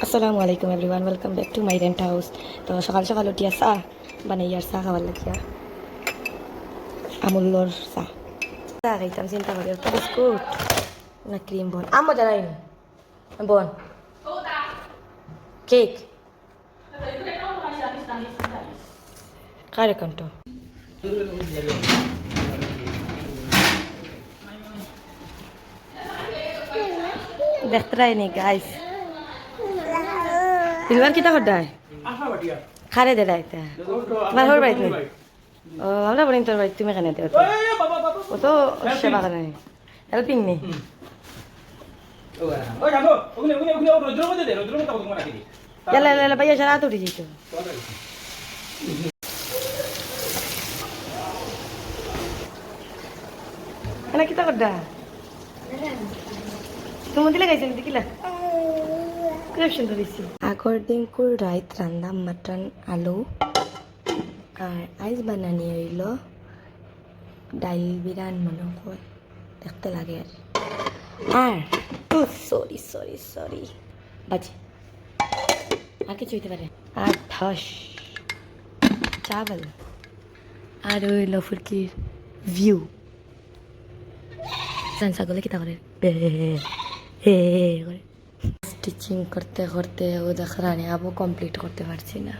আসসালামু আলাইকুম everyone, welcome back to my rent house. তো সকাল সকাল উঠিয়া চাহ বানাই আর চাহ খাবার লাগিয়া আমুল্যর চাহ চাহ খাইতাম চিন্তা করি একটা বিস্কুট না ক্রিম বন আম মজা নাই বন কেক কার একাউন্ট দেখতে রাইনি গাইস ইলবার কিতা করদায় খারে দে রাইতা তোমার হর বাড়িতে নেই ও আমরা বলি তোর বাড়ি তুমি কেন দেও ও তো সেবা করে নেই হেল্পিং নেই এলা এলা এলা ভাইয়া সারা উঠে যেত এলা কিতা করদা তুমি দিলে গাইছেন দেখিলা খুব সুন্দর হয়েছে। আগর দিন কুল রাইত রান্দা মাটন আলু আর আইস বানানি হইল ডাইল বিরান মনে হয় দেখতে লাগে আর সরি সরি সরি বাজে আর কিছু হইতে পারে আর ঠস চাवल আর হইল ফুরকির ভিউ ছাগলে কিতা করে করে স্টিচিং করতে করতে ও দেখ রানি আবু কমপ্লিট করতে পারছি না।